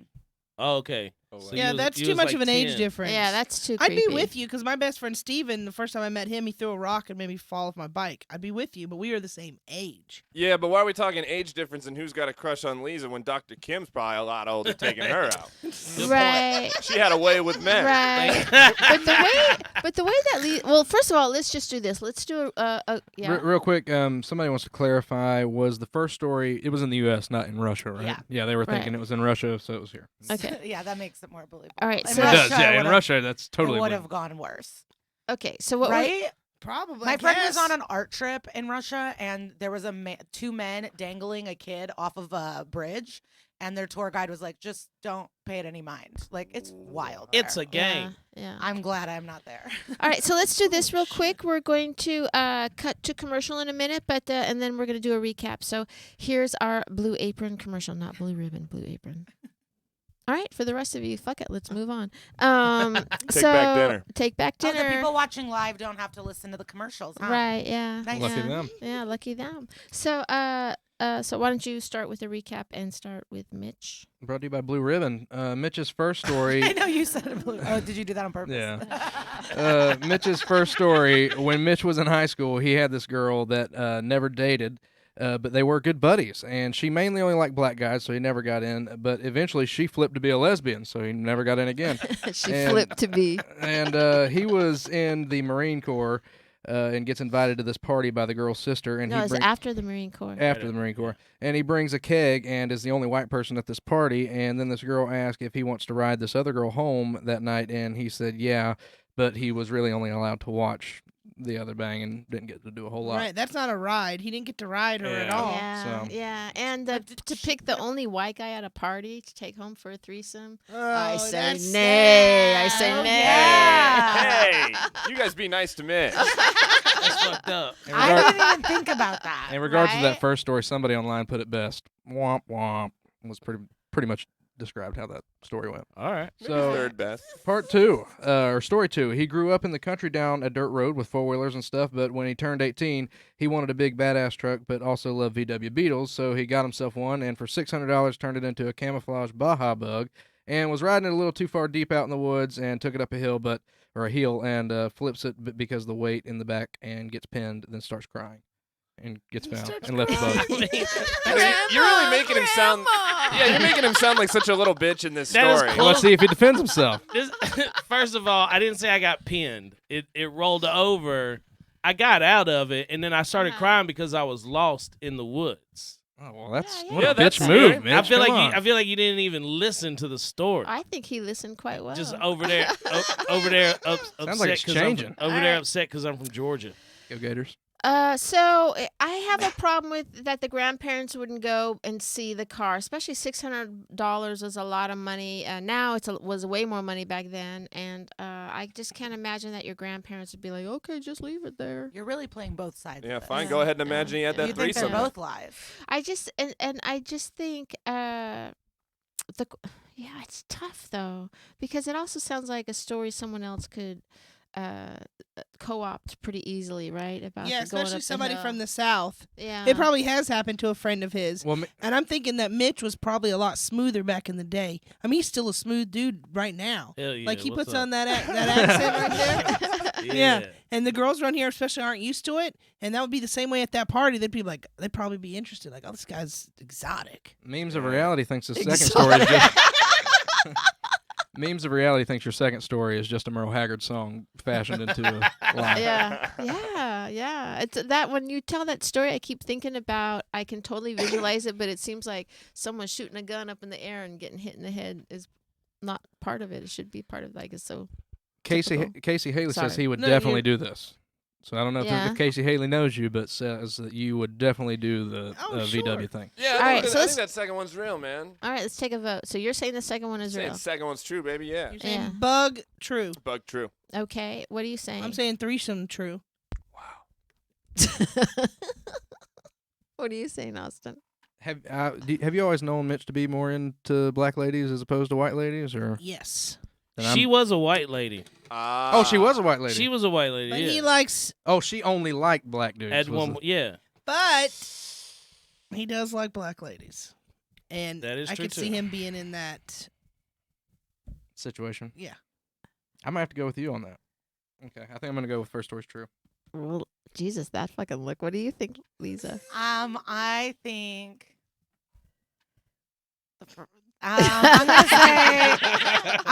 Oh, okay. Oh, So wow. Yeah, you was- that's you too was much like of an age 10. difference. Yeah, that's too I'd creepy. be with you because my best friend Steven, the first time I met him, he threw a rock and made me fall off my bike. I'd be with you, but we are the same age. Yeah, but why are we talking age difference and who's got a crush on Liza when Dr. Kim's probably a lot older taking her out? Right. She had a way with men. Right. but the way that well, first of all, let's just do this. Let's do yeah. Real quick, somebody wants to clarify: was the first story? It was in the U.S., not in Russia, right? Yeah. they were Right. thinking it was in Russia, so it was here. Okay. Yeah, that makes it more believable. All right, In so- It does, Russia, yeah. it In would've- Russia, that's totally it would believable. have gone worse, Okay. So what? right? Probably. My friend was yes. on an art trip in Russia, and there was two men dangling a kid off of a bridge, and their tour guide was like, "Just don't pay it any mind. Like it's wild. It's there." a game. Yeah. I'm glad I'm not there. All right, so let's do this real quick. We're going to cut to commercial in a minute, but and then we're going to do a recap. So here's our Blue Apron commercial, not Blue Ribbon, Blue Apron. All right, for the rest of you, fuck it, let's move on. Take back dinner. Take back Oh, dinner. the people watching live don't have to listen to the commercials, huh? Right? Yeah. Nice. Lucky yeah. them. Yeah, lucky them. So so why don't you start with a recap and start with Mitch? Brought to you by Blue Ribbon. Mitch's first story. I know you said it. Oh, did you do that on purpose? Yeah. Mitch's first story, when Mitch was in high school, he had this girl that never dated, but they were good buddies. And she mainly only liked black guys, so he never got in. But eventually she flipped to be a lesbian, so he never got in again. She And- flipped to be. And he was in the Marine Corps and gets invited to this party by the girl's sister. And No, he it's brings after the Marine Corps. after the Marine Corps. And he brings a keg and is the only white person at this party. And then this girl asks if he wants to ride this other girl home that night. And he said, yeah, but he was really only allowed to watch the other bang and didn't get to do a whole lot. Right, that's not a ride. He didn't get to ride her at Yeah. all. Yeah, so- yeah, and to pick the only white guy at a party to take home for a threesome. Oh, I say that's nay. I sad. say Oh, nay. Yeah. Hey, you guys be nice to Mitch. That's fucked up. In, I regard- didn't even think about that. in regards to right? that first story, somebody online put it best. Womp womp was pretty much described how that story went. All right. So Third best. Part two, or story two. He grew up in the country down a dirt road with four-wheelers and stuff, but when he turned 18, he wanted a big badass truck, but also loved VW Beetles, so he got himself one, and for $600 turned it into a camouflage Baja Bug, and was riding it a little too far deep out in the woods, and took it up a hill, and flips it because of the weight in the back, and gets pinned, then starts crying, and gets found, starts and left the bug. You're really making him sound. Yeah, you're making him sound like such a little bitch in this That is story. cool. Well, let's see if he defends himself. This, first of all, I didn't say I got pinned. It rolled over. I got out of it, and then I started crying because I was lost in the woods. Oh, well, that's Yeah, what yeah. a That's bitch move, good. Mitch. I feel Come like on. I feel like you didn't even listen to the story. I think he listened quite well. Just over there, over there, upset. Sounds like it's 'cause I'm changing. over All there right. upset because I'm from Georgia. Go Gators. So I have a problem with that the grandparents wouldn't go and see the car, especially $600 is a lot of money. Now was way more money back then, and I just can't imagine that your grandparents would be like, okay, just leave it there. You're really playing both sides. Yeah, of fine. this. Go ahead and imagine he had that You think they're threesome. both live? I just and I just think it's tough though, because it also sounds like a story someone else could co-opt pretty easily, right? About Yeah, going especially up somebody hill. from the South. Yeah. It probably has happened to a friend of his. Well, And I'm thinking that Mitch was probably a lot smoother back in the day. I mean, he's still a smooth dude right now. Hell yeah. Like he what's puts up? on that accent right there. Yeah. Yeah. And the girls around here especially aren't used to it. And that would be the same way at that party. They'd probably be interested. Like, oh, this guy's exotic. Memes of Reality thinks the second story is just Memes of Reality thinks your second story is just a Merle Haggard song fashioned into a lie. Yeah. It's that when you tell that story, I keep thinking about. I can totally visualize it, but it seems like someone shooting a gun up in the air and getting hit in the head is not part of it. It should be part of it's so. Casey Haley says he would definitely do this. So I don't know if Casey Haley knows you, but says that you would definitely do the VW thing. Yeah, I think that second one's real, man. All right, let's take a vote. So you're saying the second one is real? The second one's true, baby. Yeah. You're saying bug true. Bug true. Okay, what are you saying? I'm saying threesome true. Wow. What are you saying, Austin? Have you always known Mitch to be more into black ladies as opposed to white ladies, or? Yes. She was a white lady. Oh, she was a white lady. She was a white lady. But yeah. he likes. Oh, she only liked black dudes. At one, yeah. But he does like black ladies, and That is I true, could too. see him being in that. situation. Yeah. I might have to go with you on that. Okay, I think I'm gonna go with first story's true. Well, Jesus, that fucking look. What do you think, Liza? I think. I'm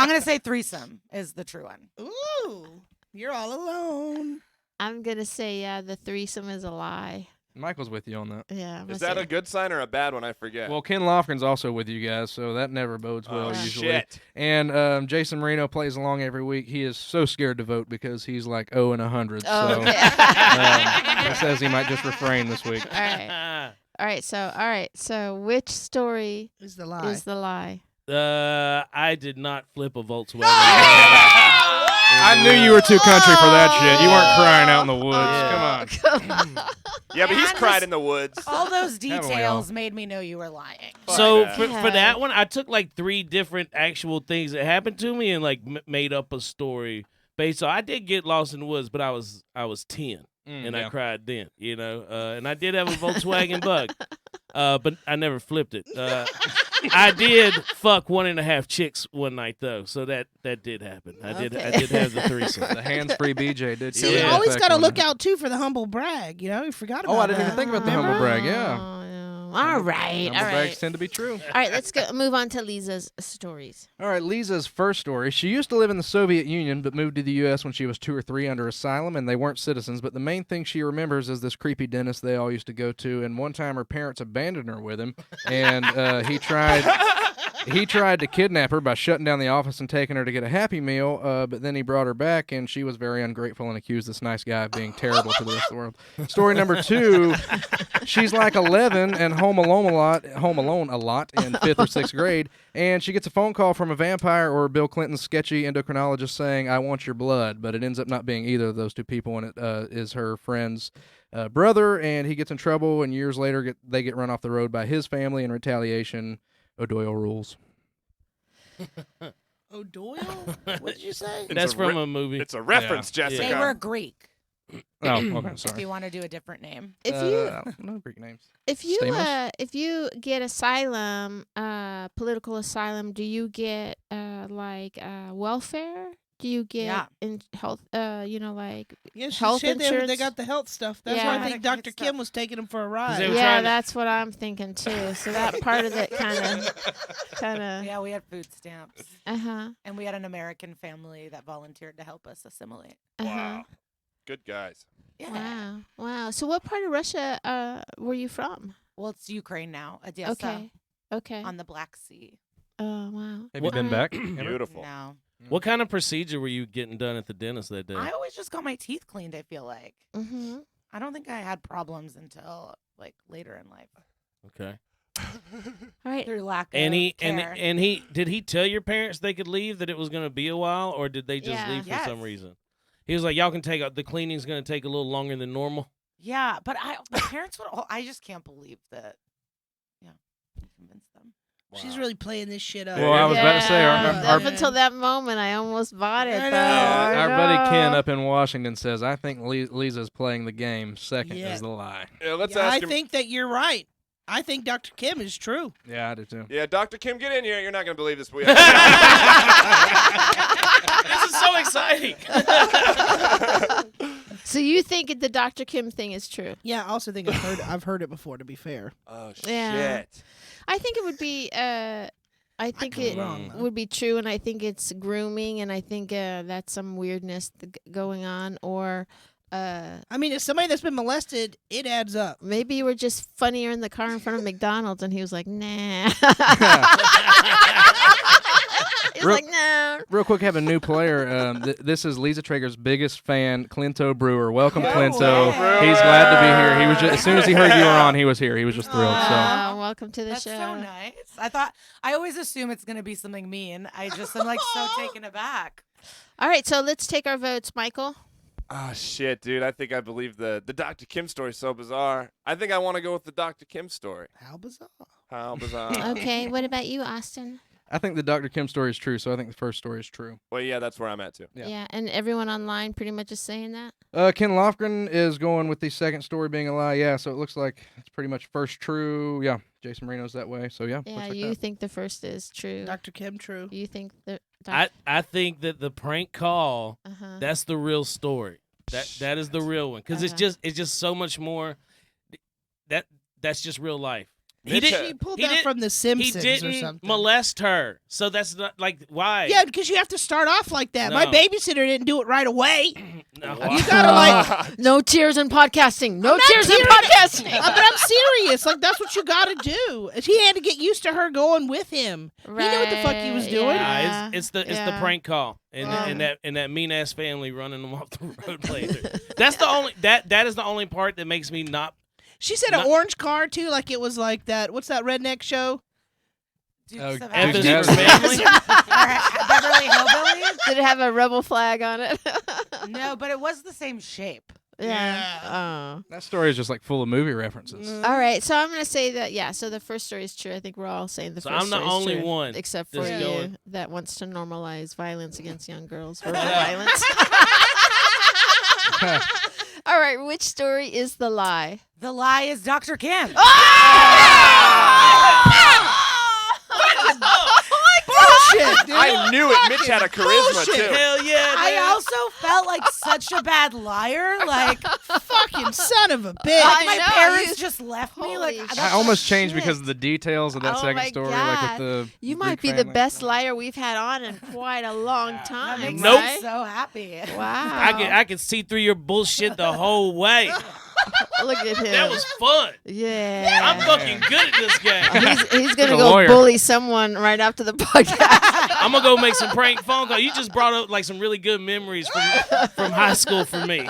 gonna say threesome is the true one. Ooh, you're all alone. I'm gonna say the threesome is a lie. Michael's with you on that. Yeah. Is that a good sign or a bad one? I forget. Well, Ken Lofgren's also with you guys, so that never bodes well usually. Shit. And Jason Marino plays along every week. He is so scared to vote because he's like 0 and 100. Oh, so okay. he says he might just refrain this week. All right. All right. So which story Is the lie? is the lie? I did not flip a Volkswagen. I knew you were too country for that shit. You weren't crying out in the woods. Come on. Yeah, but he's And cried this- in the woods. All those Haven't we details all? made me know you were lying. So that. for that one, I took like 3 different actual things that happened to me and like made up a story based. So I did get lost in the woods, but I was 10 and I cried then, you know. And I did have a Volkswagen Bug, but I never flipped it. I did fuck 1.5 chicks one night though, so that did happen. I did have the threesome. The hands-free BJ did. See, Yeah. you always got to to look out too for the humble brag. You know, you forgot about. Oh, I didn't even that. think about the humble brag. Yeah. Oh, yeah. All right. Humble brags tend to be true. All right, let's go move on to Liza's stories. All right, Liza's first story. She used to live in the Soviet Union, but moved to the U.S. when she was 2 or 3 under asylum, and they weren't citizens. But the main thing she remembers is this creepy dentist they all used to go to, and one time her parents abandoned her with him, and he tried to kidnap her by shutting down the office and taking her to get a Happy Meal, but then he brought her back, and she was very ungrateful and accused this nice guy of being terrible to the rest of the world. Story number 2, she's like 11 and home alone a lot in 5th or 6th grade, and she gets a phone call from a vampire or Bill Clinton's sketchy endocrinologist saying, "I want your blood," but it ends up not being either of those 2 people, and it is her friend's brother, and he gets in trouble, and years later they get run off the road by his family in retaliation. O'Doyle rules. O'Doyle? What did you say? That's from a movie. It's a reference, Yeah. Jessica. They were Greek. Oh, okay, If sorry. you want to do a different name. If No Greek names. if you Stamos? if you get asylum, political asylum, do you get welfare? Do you get Yeah. in health? Like Yeah, she health said they insurance? got the health stuff. That's Yeah. why I Gotta think get Dr. stuff. Kim was taking him for a they ride. were yeah, trying to- that's what I'm thinking too. So that part of it kind of. Yeah, we had food stamps. Uh-huh. And we had an American family that volunteered to help us assimilate. Uh-huh. Wow. Good guys. Yeah. Wow. So what part of Russia were you from? Well, it's Ukraine now. Odessa. Okay. Okay. On the Black Sea. Oh, wow. Have you been Alright. back? Beautiful. No. What kind of procedure were you getting done at the dentist that day? I always just got my teeth cleaned, I feel like. Mm-hmm. I don't think I had problems until like later in life. Okay. All right. Through lack And of he care. and he did he tell your parents they could leave, that it was going to be a while, or did they just Yeah. leave for Yes. some reason? He was like, y'all can take the cleaning's going to take a little longer than normal. Yeah, but my parents would all, I just can't believe that. Yeah. I convinced them. She's really playing this shit up. Well, I was about to say, Up until that moment, I almost bought it. I Though. know. I our buddy Ken know. up in Washington says, "I think Liza's playing the game. Second Yeah. is the lie." Yeah, let's Yeah, I ask him. think that you're right. I think Dr. Kim is true. Yeah, I do too. Yeah, Dr. Kim, get in here. You're not going to believe this. We This is so exciting. So you think the Dr. Kim thing is true? Yeah, I also think I've heard it before, to be fair. Oh, shit. Yeah. I think it would be I think could be it wrong, though. would be true, and I think it's grooming, and I think that's some weirdness going on, or I mean, as somebody that's been molested, it adds up. maybe you were just funnier in the car in front of McDonald's, and he was like, nah. He's Real- like, no. Real quick, have a new player. This is Liza Treyger's biggest fan, Clinto Brewer. Welcome, No Clinto. way. He's glad to be here. He was just, as soon as he heard you were on, he was here. He was just thrilled. So Welcome to the That's show. so nice. I always assume it's gonna be something mean. I'm like so taken aback. All right, so let's take our votes, Michael. Oh shit, dude! I think I believe the Dr. Kim story is so bizarre. I think I want to go with the Dr. Kim story. How bizarre. How bizarre. Okay, what about you, Austin? I think the Dr. Kim story is true. So I think the first story is true. Well, yeah, that's where I'm at too. Yeah. Yeah, and everyone online pretty much is saying that. Ken Lofgren is going with the second story being a lie. Yeah, so it looks like it's pretty much first true. Yeah, Jason Marino's that way. So yeah, Yeah, looks like you that. think the first is true. Dr. Kim, true. You think the I think that the prank call, uh-huh. that's the real story. That is the real one, because it's just so much more. That's just real life. She pulled that from The He Simpsons or didn't something. molest her, so that's not like why. Yeah, because you have to start off like that. My No. babysitter didn't do it right away. No. You gotta like, No tears in podcasting. No not tears in tearing. podcasting. but I'm serious. Like that's what you gotta do. He had to get used to her going with him. He knew what the fuck he was doing. Nah, it's the prank call and Um. that mean ass family running them off the road later. That's the only that is the only part that makes me not. She said an orange car too, like it was like that. What's that redneck show? Dukes of Evans Hazzard. family. Beverly Hillbillies? Did it have a rebel flag on it? No, but it was the same shape. Yeah. That story is just like full of movie references. Oh. All right, so I'm gonna say that. Yeah, so the first story is true. I think we're all saying the So first I'm the story is only true, one except for that's you going- that wants to normalize violence against young girls. Verbal violence. All right, which story is the lie? The lie is Dr. Kim. Bullshit, dude. I knew it. Mitch had a charisma Bullshit. too. Hell yeah! I dude. also felt like such a bad liar. Like Fucking son of a bitch. I my know, parents you- just left me. Holy Like shit. that's I almost just changed shit. because of the details of that Oh second my story, God. like with the You might Greek be the family. best liar we've had on in quite a long That time. makes Nope. me right? so happy. Wow. I can see through your bullshit the whole way. Look at him. That was fun. Yeah. I'm fucking good at this game. He's gonna a go lawyer. bully someone right after the podcast. I'm gonna go make some prank phone calls. You just brought up like some really good memories from high school for me.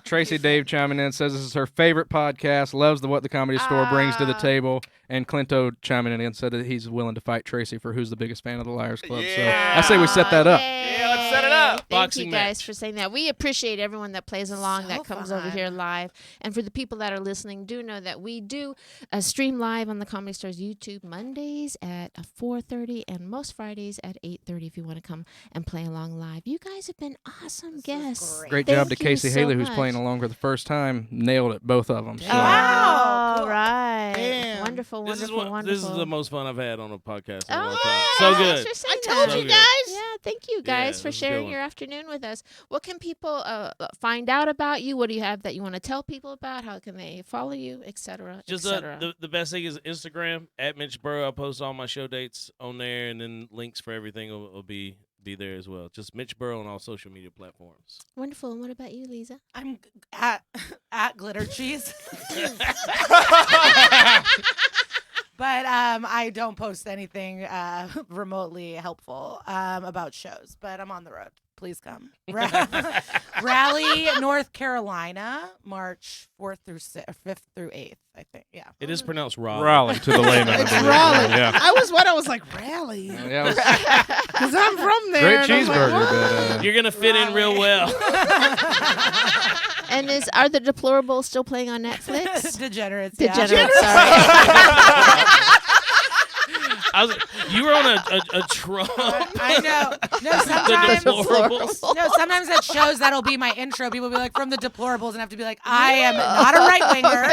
Tracy Dave chiming in says this is her favorite podcast, loves what the Comedy Store brings to the table, and Clinto chiming in and said that he's willing to fight Tracy for who's the biggest fan of the Liars Club. Yeah. So I say we set that up. Yeah, let's set it up. Thank Boxing you guys match. for saying that. We appreciate everyone that plays along, So that comes over fun. here live. And for the people that are listening, do know that we do stream live on the Comedy Store's YouTube Mondays at 4:30 and most Fridays at 8:30 if you want to come and play along live. You guys have been awesome guests. Great Thank job to you Casey so Haley, who's much. playing along for the first time. Nailed it, both of them. So. Wow. All right. Damn. Wonderful, This is wonderful, this is wonderful. the most fun I've had on a podcast in a Oh, long yeah, time. So thanks good. for saying I told that. you So guys. Yeah, thank you Yeah, guys this for is a good sharing one. your afternoon with us. What can people find out about you? What do you have that you want to tell people about? How can they follow you, etc., Just etc.? the best thing is Instagram at Mitch Burrow. I post all my show dates on there, and then links for everything will be there as well. Just Mitch Burrow on all social media platforms. Wonderful. And what about you, Liza? I'm at Glitter Cheese. But I don't post anything remotely helpful about shows. But I'm on the road. Please come. Raleigh, North Carolina, March 4th through 5th through 8th, I think. Yeah. It is pronounced Raleigh. Raleigh to the layman. I It's believe. Raleigh. Yeah. I was like, Raleigh? Yeah, it was Because I'm from there. great and I'm like, cheeseburger, what? but You're gonna fit in real well. And are the Deplorables still playing on Netflix? Degenerates. Degenerates, Yeah. sorry. You were on a Trump. I know. No, The sometimes. deplorables. No, sometimes at shows that'll be my intro. People will be like, from the Deplorables, and I have to be like, I am not a right winger.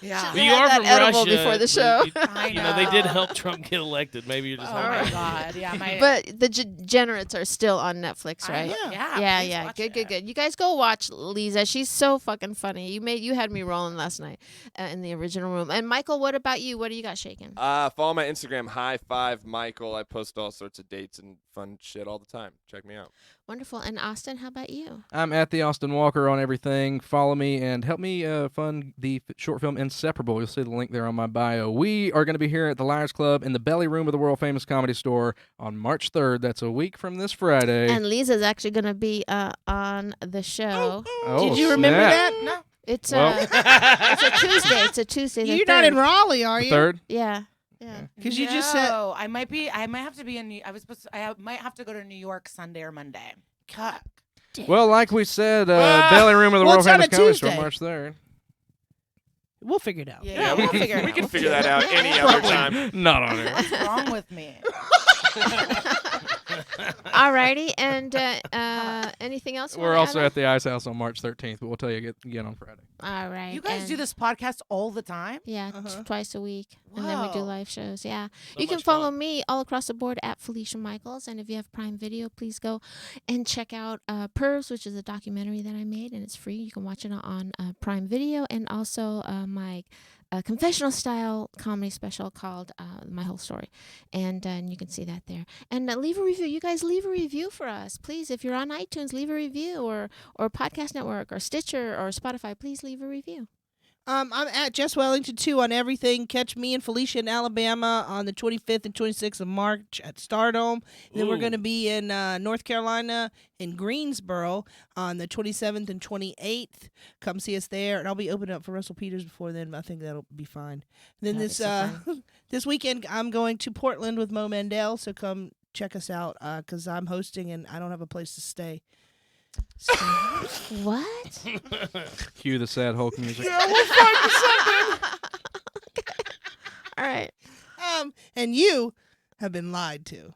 Yeah. But you are that from edible Russia. before the so show. I you know they did know. help Trump get elected. Maybe you're just Oh hungry. my God. Yeah. But the Degenerates are still on Netflix, right? Yeah. Please Yeah. watch Good. it. You guys go watch Liza. She's so fucking funny. You had me rolling last night in the original room. And Michael, what about you? What do you got shaking? Follow my Instagram, High Five Michael. I post all sorts of dates and fun shit all the time. Check me out. Wonderful. And Austin, how about you? I'm at the Austin Walker on everything. Follow me and help me fund the short film Inseparable. You'll see the link there on my bio. We are going to be here at the Liars Club in the belly room of the world famous Comedy Store on March 3rd. That's a week from this Friday. And Lisa's actually going to be on the show. Oh, Did you remember snap. that? No. It's Well- it's a Tuesday. It's a Tuesday. the You're not in 3rd. Raleigh, are The you? 3rd? Yeah. Because you just said. No, I might have to be in. I might have to go to New York Sunday or Monday. Cuck. Well, like we said, belly room of the Well, world it's on famous a Comedy Store Tuesday. March 3rd. We'll figure it out. Yeah, we'll figure it out. We can figure that out any other time. Not on it. What's wrong with me? Alrighty. And anything else? you We're wanna also add at the Ice House on March 13th, but we'll tell you again on Friday. on? All right. You guys do and- this podcast all the time? Yeah, Uh-huh. twice a week. And then we do Whoa. live shows. Yeah. So You can much follow fun. me all across the board at Felicia Michaels. And if you have Prime Video, please go and check out Pervs, which is a documentary that I made, and it's free. You can watch it on Prime Video, and also my confessional style comedy special called My Whole Story. And you can see that there. And leave a review. You guys leave a review for us. Please, if you're on iTunes, leave a review, or Podcast Network or Stitcher or Spotify, please leave a review. I'm at Jess Wellington 2 on everything. Catch me and Felicia in Alabama on the 25th and 26th of March at Stardome. And then we're Ooh. going to be in North Carolina in Greensboro on the 27th and 28th. Come see us there. And I'll be opening up for Russell Peters before then, but I think that'll be fine. And then That'll be this so this weekend, I'm going to Portland with Mo Mandel, so come check us out because I'm hosting and I don't have a place to stay. So, What? Cue the sad Hulk music. All right. and you have been lied to.